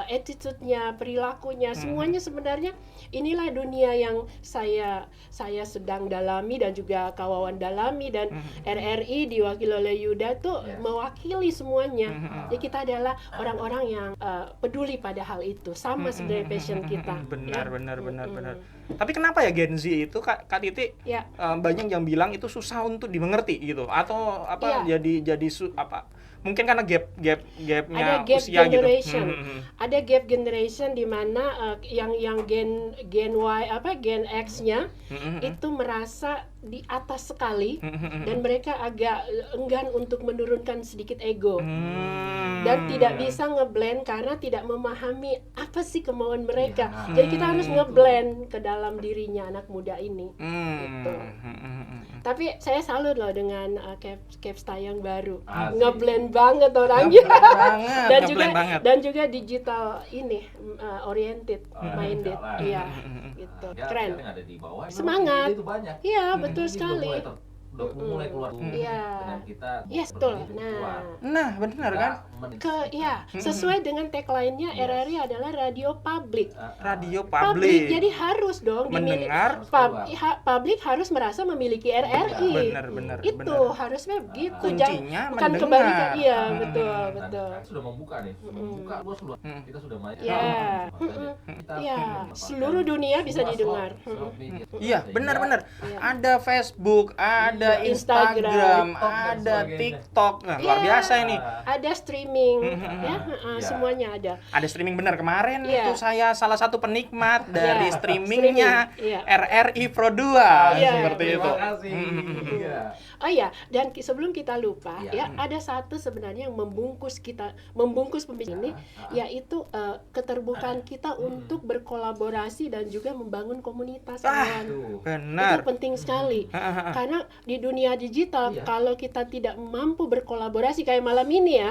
attitude-nya, perilakunya, semuanya sebenarnya inilah dunia yang saya sedang dalami dan juga kawan dalami, dan RRI diwakili oleh Yuda tuh mewakili semuanya. Jadi kita adalah orang-orang yang peduli pada hal itu, sama sebenarnya passion kita. Benar. Tapi kenapa ya Gen Z itu Kak Titi banyak yang bilang itu susah untuk dimengerti gitu, atau apa jadi apa? Mungkin karena gapnya ada gap usia generation. gitu. Ada gap generation di mana yang Gen Y Gen X-nya itu merasa di atas sekali, dan mereka agak enggan untuk menurunkan sedikit ego. Dan tidak bisa ngeblend karena tidak memahami apa sih kemauan mereka. Jadi kita harus ngeblend ke dalam dirinya anak muda ini. Gitu. Tapi saya salut loh dengan Capsta yang baru. Ngeblend banget orangnya. Dan juga digital ini oriented, minded. Iya, gitu. Keren. Semangat. Iya, betul sekali. Udah mulai keluar dengan kita betul. Nah benar kan? Sesuai dengan tagline-nya, RRI adalah radio publik. Radio publik. Jadi harus dong mendengar, publik harus merasa memiliki RRI. Benar. Itu harusnya begitu. Kuncinya bukan mendengar. kebalikan. Iya, betul. Sudah membuka nih. Membuka luas. Kita sudah main. Seluruh dunia bisa didengar. Iya, benar. Ada Facebook, ada Instagram, ada TikTok. Nah, luar biasa ini. Ada streaming, semuanya ada. Ada streaming benar. Kemarin itu saya salah satu penikmat dari streamingnya RRI Pro 2 seperti itu. Oh iya, dan sebelum kita lupa ada satu sebenarnya yang membungkus pembicaraan ini, yaitu keterbukaan kita untuk berkolaborasi dan juga membangun komunitas. Benar. Itu penting sekali. Karena di dunia digital, kalau kita tidak mampu berkolaborasi kayak malam ini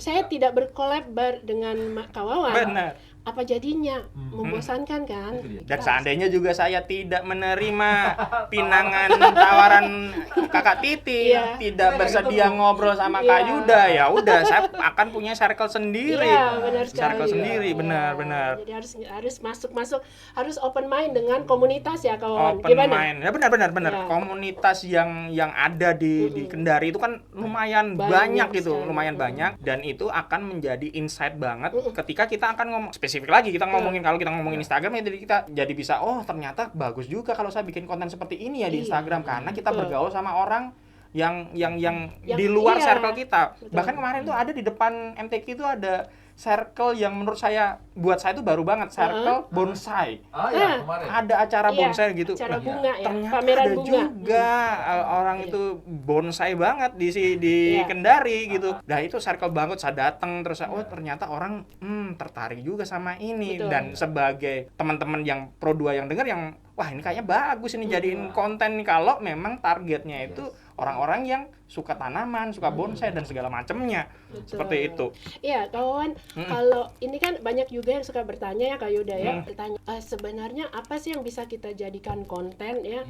saya tidak berkolab dengan Kawawan. Benar. Apa jadinya? Membosankan kan? Dan seandainya juga saya tidak menerima pinangan tawaran Kakak Titi, tidak bersedia ngobrol sama Kak Yuda, ya udah saya akan punya circle sendiri. Benar sekali. Circle sendiri, benar. Jadi harus masuk, harus open mind dengan komunitas ya kawan. Open Gimana? mind. Ya benar. Komunitas yang ada di Kendari itu kan lumayan banyak gitu, lumayan banyak, dan itu akan menjadi insight banget ketika kita akan ngomong spesifik lagi, kita ngomongin kalau kita ngomongin Instagram ya, jadi kita jadi bisa ternyata bagus juga kalau saya bikin konten seperti ini ya di Instagram, karena kita bergaul sama orang yang di luar circle kita. Bahkan kemarin tuh ada di depan MTQ itu ada circle yang menurut saya, buat saya itu baru banget, circle bonsai. Ada acara bonsai gitu. Acara bunga ternyata pameran ada bunga. juga orang itu bonsai banget di Kendari gitu. Nah itu circle banget, saya datang terus ternyata orang tertarik juga sama ini. Dan sebagai teman-teman yang Pro 2 yang dengar, yang wah ini kayaknya bagus ini jadiin konten nih, kalau memang targetnya itu orang-orang yang suka tanaman, suka bonsai dan segala macamnya. Seperti itu. Iya, kawan, kalau ini kan banyak juga yang suka bertanya ya Kak Yuda bertanya sebenarnya apa sih yang bisa kita jadikan konten ya?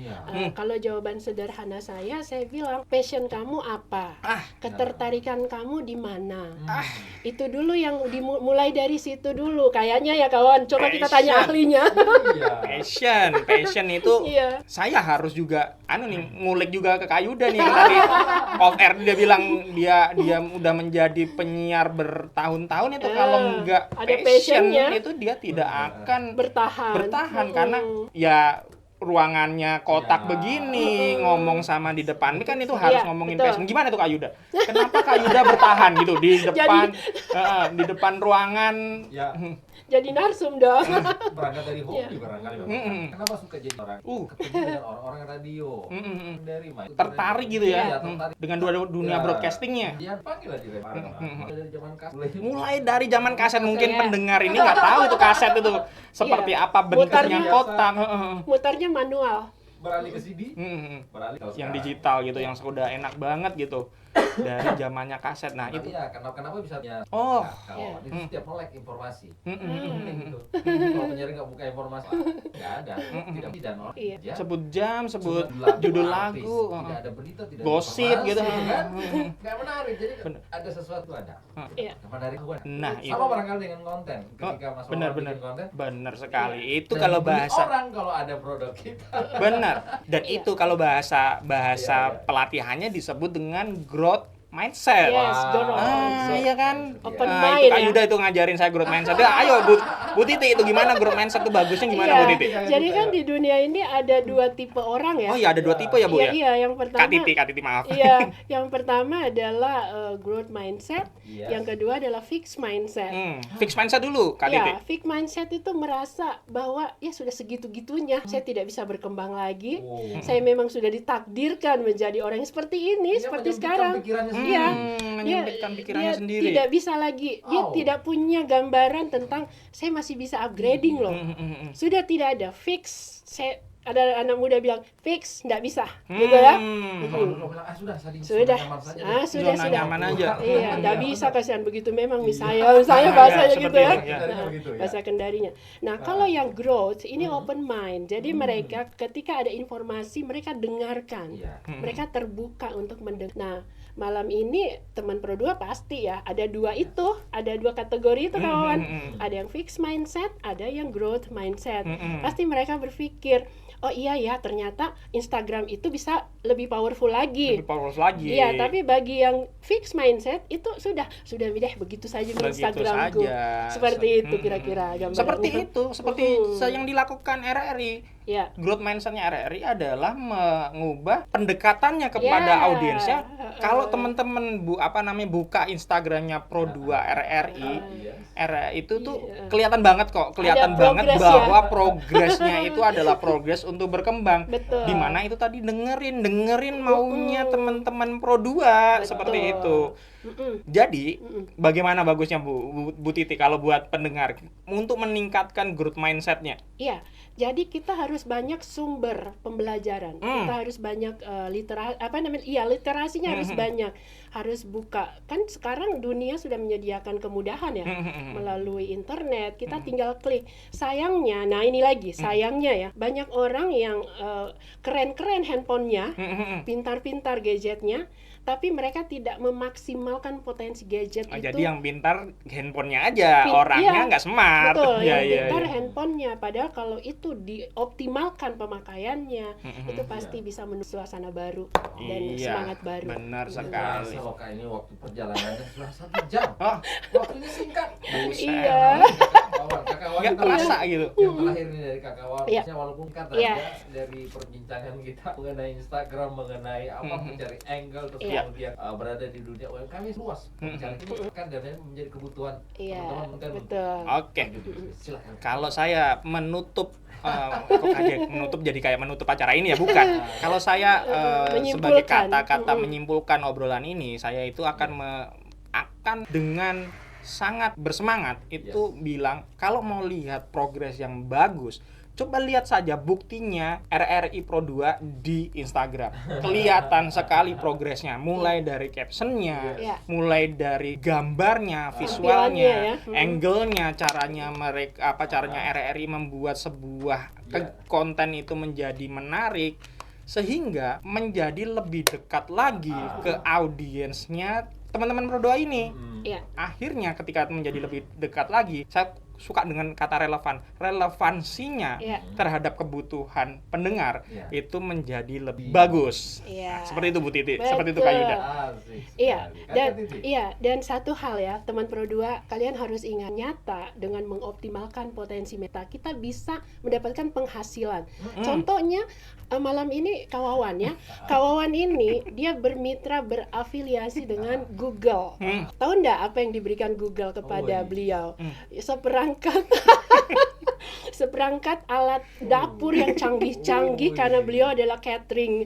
Kalau jawaban sederhana saya bilang passion kamu apa? Ketertarikan kamu di mana? Itu dulu yang dimulai dari situ dulu kayaknya ya kawan. Coba kita tanya ahlinya. Passion itu saya harus juga ngulik juga ke Kak Yuda nih, tadi off air dia bilang dia udah menjadi penyiar bertahun-tahun itu, kalau nggak ada passion passionnya, itu dia tidak akan bertahan karena ya ruangannya kotak begini, ngomong sama di depan ini kan itu harus ngomongin passion. Gimana tuh Kak Yuda? Kenapa Kak Yuda bertahan gitu di depan di depan ruangan? Jadi narsum dong. Berangkat dari hobi barangkali. Kenapa suka jadi orang? Ketemu dengan orang-orang radio. Dari tertarik gitu ya. Dengan dunia broadcastingnya. Dia panggil aja dari zaman kaset. Mulai dari zaman kaset, mungkin pendengar ini nggak tahu itu kaset itu seperti apa bentuknya, kotak. Mutarnya manual. Beralih ke CD, yang digital gitu, yang sudah enak banget gitu. dari zamannya kaset. Nah, itu. Iya, kenapa bisa ya? Oh. Kalau itu setiap melek informasi. Gitu. Mm-mm. Kalau penyiar nggak buka informasi, nggak ada. Tidak dan orang. Iya. Sebut jam, sebut Sebut judul artis. lagu, Tidak ada berita, tidak gosip ada gitu. informasi, kan? Nggak menarik. Jadi Bener. ada sesuatu ada. Iya. Nggak menarik bukan? Nah, itu. Sama barangkali dengan konten. Ketika Mas Wawan benar. bikin konten, Benar sekali. Itu dan kalau dibeli bahasa orang kalau ada produk kita. benar. Dan Iya. itu kalau bahasa Iya. pelatihannya disebut dengan growth mindset. Yes, growth mindset. Iya kan? Open Nah, mind itu Kak ya. Yuda itu ngajarin saya growth mindset. Ya, ayo Bu Titi, itu gimana growth mindset itu bagusnya gimana Bu Titi? Jadi kan di dunia ini ada dua tipe orang ya. Oh iya, ada 2 tipe ya Bu ya? Iya, yang pertama. Kak Titi maaf. Iya, yang pertama adalah growth mindset, Yes. yang kedua adalah fixed mindset. Fix mindset dulu Kak Titi. Ya, fixed mindset itu merasa bahwa ya sudah segitu-gitunya, saya tidak bisa berkembang lagi. Oh. Saya memang sudah ditakdirkan menjadi orang yang seperti ini, Dia seperti menyempitkan sekarang. pikirannya Iya. sendiri. Menyempitkan pikirannya dia sendiri. tidak bisa lagi, dia Oh. tidak punya gambaran tentang saya masih bisa upgrading loh. Sudah tidak ada fix. Ada anak muda bilang fix, nggak bisa, gitu ya. Kalau dulu bilang, sudah Sudah, nyaman saja deh." sudah. Zona nyaman aja. Iya, nggak bisa kasihan begitu memang misalnya Iya, bahasanya seperti gitu ya. itu, ya. Nah, Begitu, ya. bahasa kendarinya. Nah, kalau yang growth ini open mind. Jadi mereka ketika ada informasi mereka dengarkan. Iya. Mereka terbuka untuk mendengar. Nah, malam ini teman Pro 2 pasti ya ada dua itu, ada dua kategori itu kawan. Ada yang fixed mindset, ada yang growth mindset. Pasti mereka berpikir, oh iya ya, ternyata Instagram itu bisa lebih powerful lagi. Lebih powerful lagi. Iya, tapi bagi yang fixed mindset itu sudah deh begitu saja di Begitu Instagramku. saja. Seperti itu kira-kira gambarannya. Seperti yang dilakukan RRI. Ya. Growth mindset-nya RRI adalah mengubah pendekatannya kepada Ya. audiensnya. Kalau teman-teman buka Instagramnya Pro 2 RRI, itu tuh kelihatan banget kok, kelihatan Ada banget progress bahwa ya. progresnya itu adalah progres untuk berkembang. Betul. Dimana itu tadi dengerin maunya teman-teman Pro 2 seperti itu. Jadi bagaimana bagusnya Bu Titi kalau buat pendengar untuk meningkatkan growth mindset-nya? Iya, jadi kita harus banyak sumber pembelajaran. Kita harus banyak literasinya harus banyak. Harus buka. Kan sekarang dunia sudah menyediakan kemudahan ya. Melalui internet, kita tinggal klik. Sayangnya, nah ini lagi, sayangnya ya, banyak orang yang keren-keren handphonenya, pintar-pintar gadgetnya, tapi mereka tidak memaksimalkan potensi gadget itu. Jadi yang pintar handphonenya aja, orangnya nggak smart. Betul, yang pintar handphonenya. Padahal kalau itu dioptimalkan pemakaiannya, itu pasti bisa menuju suasana baru dan semangat baru. Benar sekali. Kalau kayak ini waktu perjalanannya sudah 1 jam. Waktunya singkat. Iya. Nggak terasa gitu. Yang terakhir ini dari Kakak Wawan, Iya. walaupun kata Iya. dari perbincangan kita mengenai Instagram, mengenai mencari angle, terus Iya. kemudian berada di dunia UMKM luas. Mencari ini kan dan menjadi kebutuhan Iya, teman-teman. betul. Oke. Silakan. Kalau saya menutup menutup jadi kayak menutup acara ini ya, bukan. Kalau saya sebagai kata-kata menyimpulkan obrolan ini, saya itu akan dengan sangat bersemangat itu bilang kalau mau lihat progres yang bagus, coba lihat saja buktinya RRI Pro 2 di Instagram. Kelihatan sekali progresnya, mulai dari captionnya, mulai dari gambarnya, visualnya, angle-nya, caranya RRI membuat sebuah konten itu menjadi menarik sehingga menjadi lebih dekat lagi ke audiensnya teman-teman Pro 2 ini. Akhirnya ketika menjadi lebih dekat lagi, saya suka dengan kata relevansinya terhadap kebutuhan pendengar itu menjadi lebih bagus. Seperti itu Bu Titi, seperti itu Kak Yuda. Dan satu hal ya, teman Pro 2, kalian harus ingat, nyata dengan mengoptimalkan potensi meta kita bisa mendapatkan penghasilan. Contohnya malam ini Kawawan ya. Kawawan ini dia berafiliasi dengan Google. Tahu enggak apa yang diberikan Google kepada beliau? Seperangkat berangkat alat dapur yang canggih-canggih karena beliau adalah catering,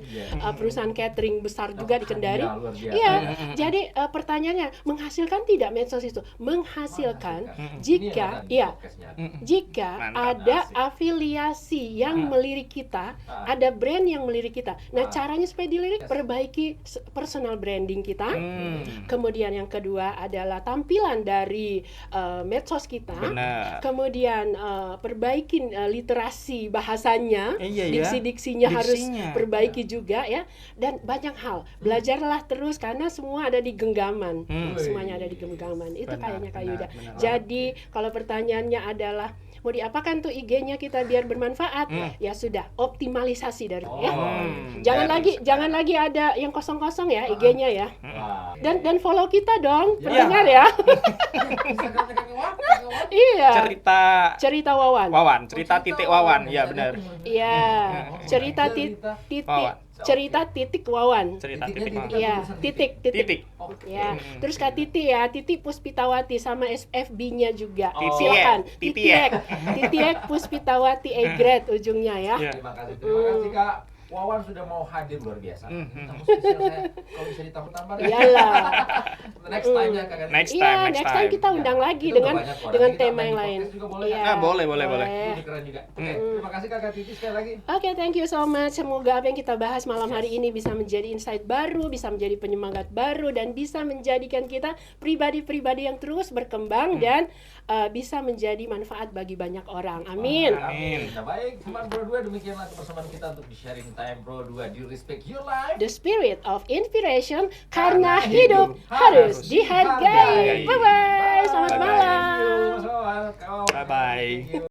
perusahaan catering besar juga di Kendari. Iya, jadi pertanyaannya, menghasilkan tidak medsos itu? Menghasilkan jika ada afiliasi yang melirik kita, ada brand yang melirik kita. Nah, caranya supaya dilirik, perbaiki personal branding kita. Kemudian yang kedua adalah tampilan dari medsos kita. Kemudian perbaikin literasi bahasanya, diksi-diksinya harus perbaiki juga ya. Dan banyak hal, belajarlah terus karena semua ada di genggaman. Semuanya ada di genggaman. Itu kayaknya Kak Yuda. Jadi kalau pertanyaannya adalah mau diapakan tuh IG-nya kita biar bermanfaat? Ya sudah, optimalisasi dari ya. Jangan lagi ada yang kosong-kosong ya IG-nya ya. Dan follow kita dong, pendengar ya. Iya. Cerita Wawan. Cerita titik Wawan. Ya benar. Iya. Cerita titik Wawan. Iya, titik. Ya. Terus Kak Titi ya, Titi Puspitawati sama FB-nya juga. Silakan. Titiek Puspitawati E-grade ujungnya ya. Terima kasih Kak. Wawan sudah mau hadir luar biasa. Namun spesial saya kalau bisa ditambah-tambah. Iyalah. Next time ya Kak. Next time kita undang lagi dengan tema yang lain. Iya. Boleh. Ini keren juga. Oke, terima kasih Kak Titi sekali lagi. Oke, thank you so much. Semoga apa yang kita bahas malam hari ini bisa menjadi insight baru, bisa menjadi penyemangat baru, dan bisa menjadikan kita pribadi-pribadi yang terus berkembang dan bisa menjadi manfaat bagi banyak orang. Amin. Nah, baik, teman Bro 2, demikianlah kebersamaan kita untuk di sharing time Bro 2 di Respect Your Life. The spirit of inspiration, karena hidup harus dihargai. Bye-bye. Selamat malam. Bye-bye.